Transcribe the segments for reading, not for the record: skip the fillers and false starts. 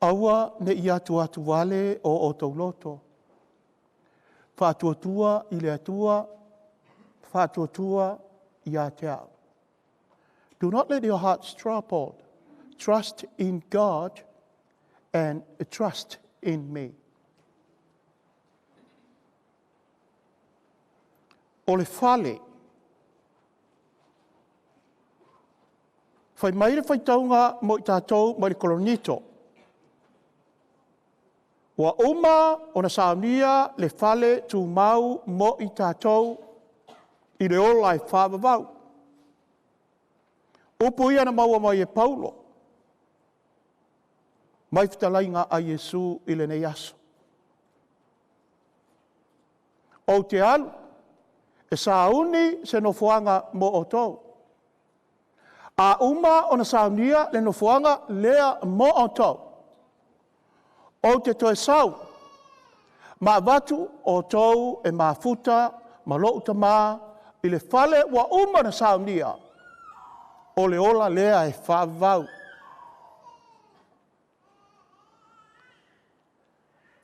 Aua ne ia atu wale o tauloto. Whātuatua i le atua, whātuatua i a te ao. Do not let your hearts troubled. Trust in God and trust in me. O le whale, whai maire whai taunga mo i tātou mai le kolonito. Wa uma o na saunia le whale tu mau mo i tātou i le ola i whāwawau. Upu ia na maua mai e Paulo. Mai whitalainga a Iesu i le nei aso. O te alu, e sauni se nofuanga mo o tau. A uma o na saunia le nofuanga lea mo o tau. O te toe sau, ma watu o tau e ma futa, ma lou tama, i le whale wa uma na saunia, o le ola lea e whawau.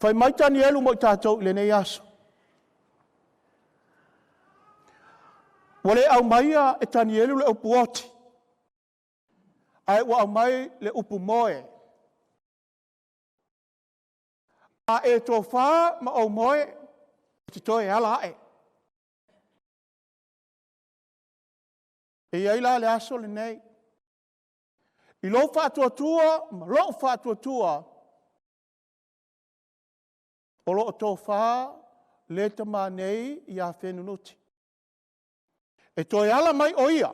Whai maitani elu mo i tātou i le nei aso. Wale au maia e tani elu le upu oti. Ai wa au mai le upu moe. A e tō whā ma au moe, te toi ala e. E aila le aso le nei. I lo whātua, ma lo whātua, o lo tō whā le tama nei i a whenunuti. E toi ala mai o ia,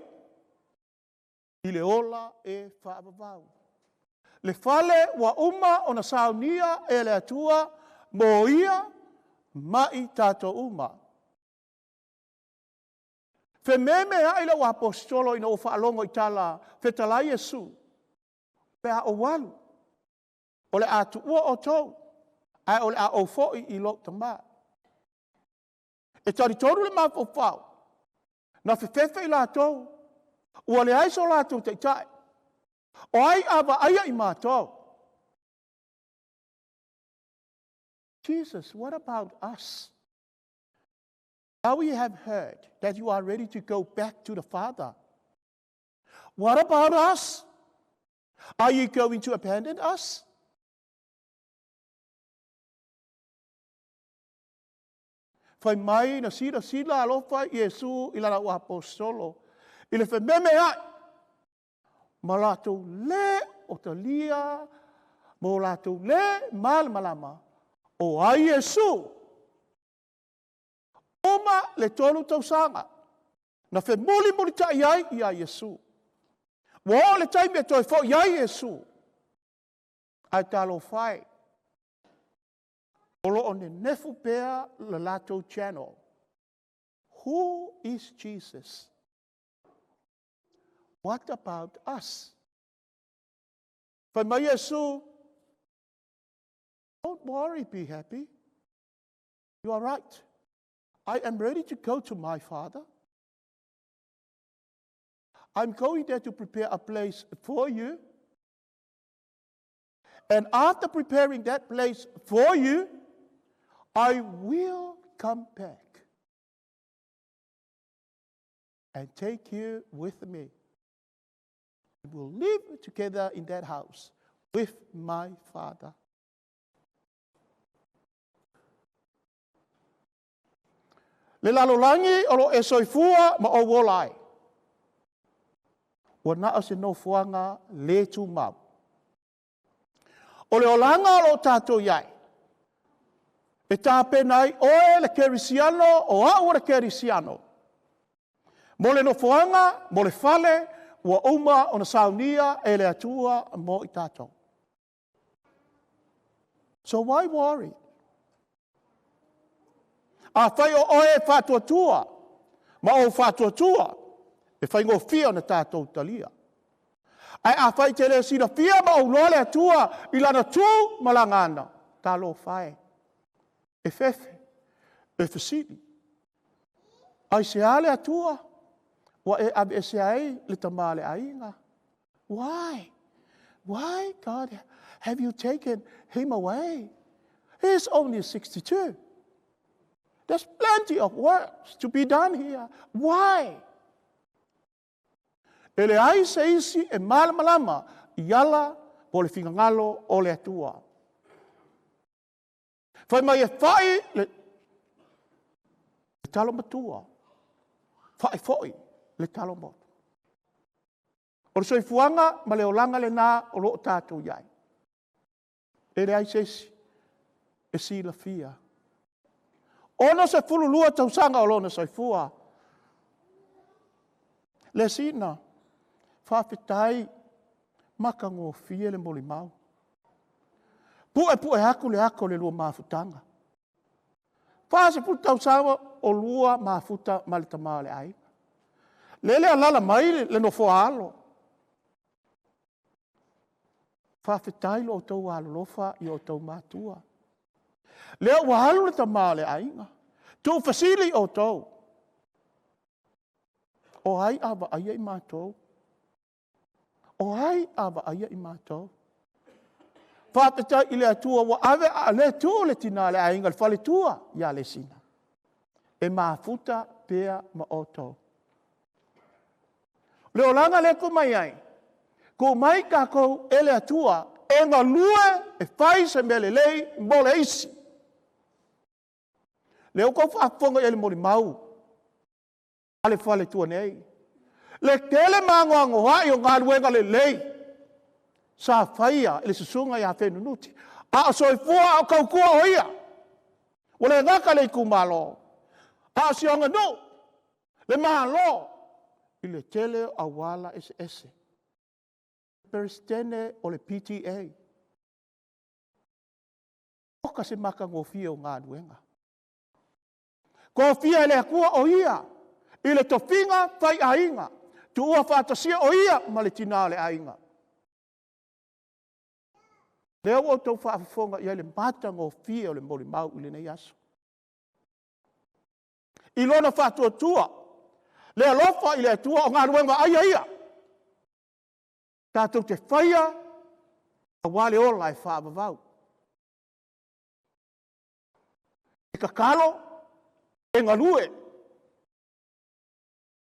i le ola e whaavavau. Le whale wa uma o na saunia e le atua mo ia mai tātou uma. Fe meme haile o apostolo ina o whaalongo i tala whetala Iesu. Pea o walu. O le atu ua o tau. Ai o le a o foi i lo tama. E tari toru le mafo whao. Na whewhewhe i la tau. Ua le aiso la tau te tai. O ai ava aia i mātou. Jesus, what about us? Now we have heard that you are ready to go back to the Father. What about us? Are you going to abandon us? Whai mai na sila alofa Iesu i lana o apostolo. I le whememe ai. Ma lātou le o ta lia, mo lātou le malama, o ai Iesu. Oma le tolu tau sanga, na whe muli ta iai i a Iesu. Wa le taimi e toi fo iai Iesu. Ai talo whai. Olo o ne nefu pea le lātou channel. Who is Jesus? What about us? Whai mai Iesu, don't worry, be happy. You are right. I am ready to go to my Father. I'm going there to prepare a place for you. And after preparing that place for you, I will come back and take you with me. We'll live together in that house with my Father. Le lalolangi o lo e soifua ma o wolai. Wa na se no fuanga le tu mau. O le olanga o lo tato iai. E tā penai oe le kerisiano o au le kerisiano. Mo le no fuanga, mo le fale, ua uma o na saunia e le atua mo i tātou. So why worry? A whai o oe whātuatua, ma o whātuatua, e whai ngō fia o na tātou talia. Ai a whai te le sina fia ma o loa le atua i lana tū malangana, tā lo whai. E fefe, e whasini. Ai se ale atua, wa e abese ai le tamale ainga. Why? Why, God, Have you taken him away? He's only 62. There's plenty of work to be done here. Why? Ele ai se isi e malama iala po le fingangalo o le atua. Fai mai e fai le talo matua. Fai foi le talo motu. O le soifuanga ma le olanga le nā o lo tātou iai. Ele ai se isi e si la fia. Ono se fululua tausanga o lona soifua. Le sina, whawhetai, maka ngō fie le moli mau. Pue haku le lua mawhutanga. Whase pu tausanga o lua mawhuta malitamaa le ai. Lele alala mai le no foalo. Whawhetai lo o tau alolofa i o tau matua. Leo wahalu le tamaa le ainga. Tu fasili o tau. O hai ava aia i mātou. O hai ava aia i mātou. Whāpeta i le atua wa ave a le tua le tina le ainga le whale tua ia le sina. E māfuta pēa ma o tau. Leo langa le ko mai ai. Ko mai kako e le atua e ngā lue e whai se mele lei mbole isi. Leo kau whaafonga e le mori mau. Ale whale tua nei. Le tele mangoango hai o ngā ruenga le lei. Sa whaia e le susunga i a whenu nuti. A soifua o kaukua o ia. O le ngaka le kumalo. A sionga no. Le maha lo. I le tele a wala ese ese. Peristene o le PTA. Oka se maka ngofia o ngā ruenga. Ko fia ele akua o ia. I le tofinga fai ainga. Tu ua whātasia o ia ma le tina le ainga. Leo o tau whaafonga ia le mata ngō fia o le mori mau i le nei aso. I lona whātua tua. Le alofa i le atua o ngā ruenga aia ia. Tātou te whaia a wale ola e whaavavau. E kakalo e ngalue.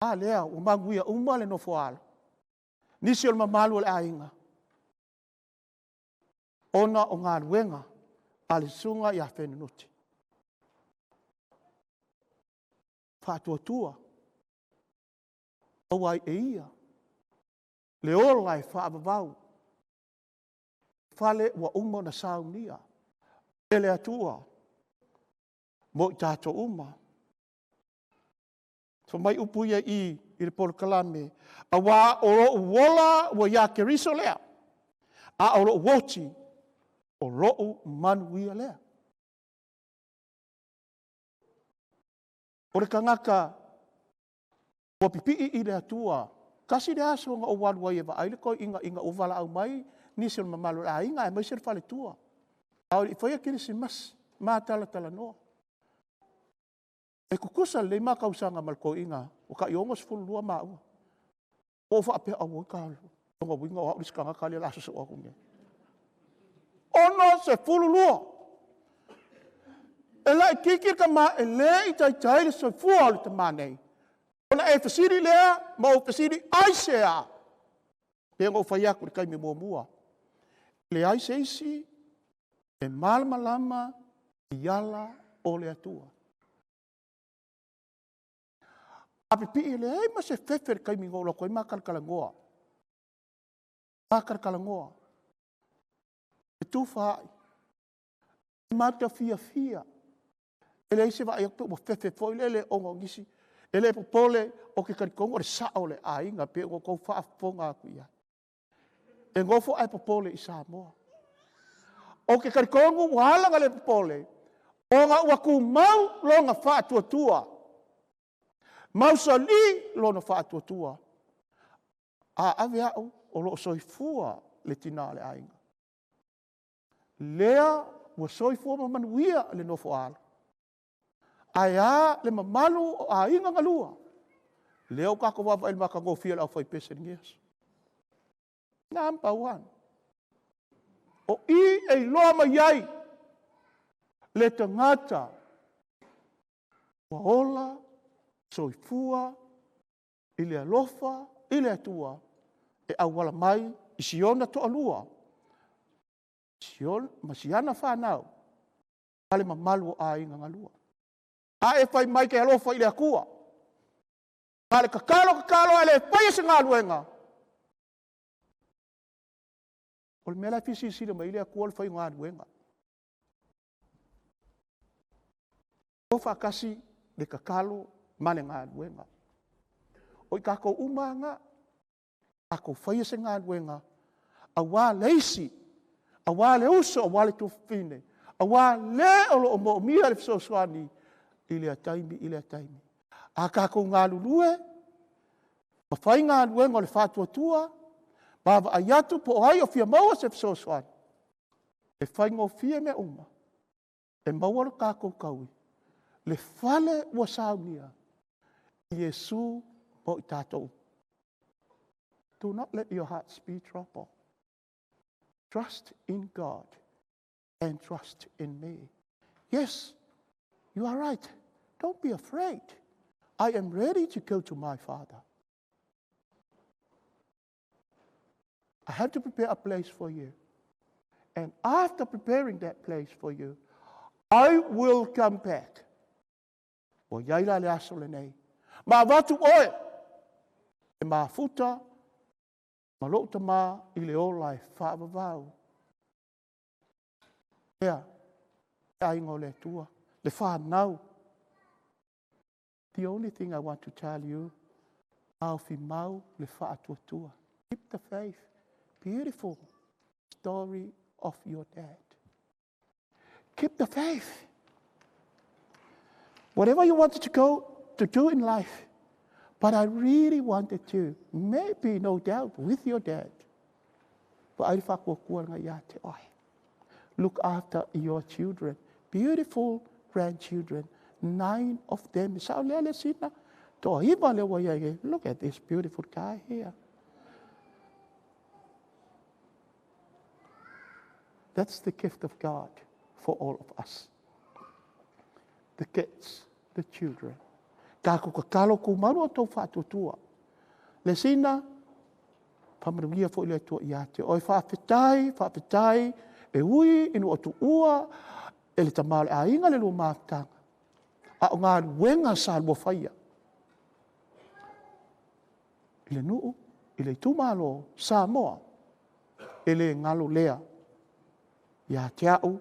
Lea, o manguia umale no foalo. Nisi o mamalu le ainga. Ona o ngā ruenga, ale sunga i a whenunuti. Whātua tua. Awai e ia. Le ola e whaavavau. Whale wa umo na saunia. Ele atua. Mo i tātou uma. So mai upuia i le polokalame. A wā o ro'u wola wa ia ke riso lea. A o ro'u woti o ro'u manuia lea. O le kangaka wa pipi i le atua. Kasi le aso nga o walu ai e wa aile ko inga o wala au mai nisi o mamalu a inga e mai se fale tua. Au i whaia kiri si mas mātala tala noa. E kukusa le maka usanga malko inga o ka iongos fulua maua. O fa pe au ka ngo winga o riska nga kali la so o kunge. Ono se fulua. E la kiki ka ma e le i tai so fuo le tamane. Ona e fasiri lea ma o fasiri aisea. Pe ngo fa yaku kai me mua. Le aise isi e malama iala o le atua. Api pi le ai ma se fefer kai mi ngolo ko ma kalkalangoa. Kalkalangoa. E tu fa mata fia. Ele se va yo mo fefe foi le ongo ngisi. Ele popole o ke karikongo le sa ole ainga pe go ko fa fonga ku ia. E ngofo ai popole i Samoa. O ke karikongo wala ngale popole. O nga waku mau lo nga fa tua. Mausali lona whātua. A ave au o lo soifua le tina le ainga. Lea wa soifua ma manuia le nofo ala. Aia le mamalu o a inga ngalua. Lea o kako wawa il maka ngofia lau fai pese ngias. Number one. O I e loa mai ai. Le tangata. Wa ola, soifua, i le alofa, i le atua. E awala mai, i siona to alua. Sion, masiana whanau. Ale mamalu a inga ngalua. A e whai mai ke alofa i le akua. Ale kakalo, ale whai se ngā luenga. O le mea fisi sira mai le akua le whai ngā luenga. O whakasi le kakalo mane ngā luenga. O i kako umanga, ako whai se ngā luenga. A wā leisi, a wā le uso, a wā le tofine. A wā le olo o mo mia le fisoswani. I le ataimi. A kako ngā lulue, ma whai ngā luenga o le whātua tua, Bava ayatu po ai o fia maua se fisoswani. E whai ngō fia me uma. E maua kako kaui. Le fale ua saunia. Yesu o i tātou. Do not let your hearts be troubled. Trust in God and trust in me. Yes, you are right. Don't be afraid. I am ready to go to my Father. I have to prepare a place for you. And after preparing that place for you, I will come back. O yaila le aso le nei. Ma watu oe. E ma futa. Ma lota ma i le olai whaavavau. Ea. E aingo le tua. Le whanau. The only thing I want to tell you. Au fi mau le whaatua tua. Keep the faith. Beautiful story of your dad. Keep the faith. Whatever you wanted to do in life, but I really wanted to, maybe, no doubt, with your dad. But look after your children, beautiful grandchildren, 9 of them. Look at this beautiful guy here. That's the gift of God for all of us. The kids, the children. Kako kakalo ku maru o tau whātutua. Le sina, pamarugia fo ile tua iate. Oi whawhetai, e ui, inu o tu ua, e le tamale a inga le lua mātanga. A o ngā wenga sa lua whaia. Ile nuu, ile tumalo, sa moa, ele ngalo lea. Ia te au,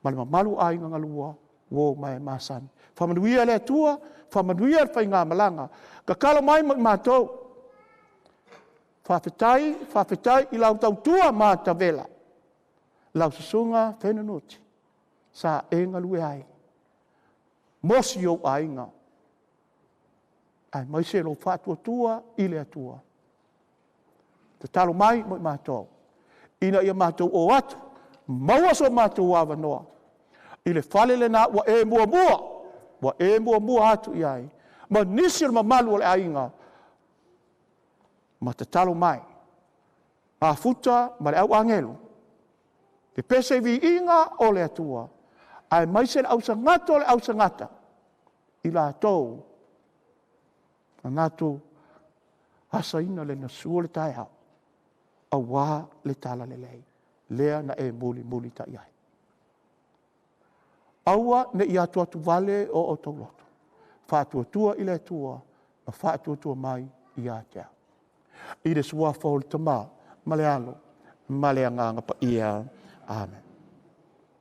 ma le mamalu a inga ngalua, wo mai masan. Whamanuia le tua, whamanuia le whai ngā malanga. Ka kala mai mātou. Whawhetai, i lau tau tua māta vela. Lau sasunga whenanuti. Sa e ngalue ai. Mosi o a inga. Ai mai se lo whātua tua, i le atua. Te talo mai mo mātou. Ina ia mātou o atu. Maua so mātou awa noa. I le whale le nā, wa e mua atu i ai. Ma nisi ma malu le ainga. Ma te talo mai. A futa, ma le au angelo. Te pese vi inga o le atua. Ai mai se le au sangata o le au sangata. I la atou. A ngātou hasa ina le nasua le tai hao. A wā le tala le lei. Lea na e muli ta iai. Aua ne ia atu vale o tau loto. Whātua i le tua, ma whātua mai i a tea. I le sua whaul tamā, male alo, male anganga pa ia. Amen.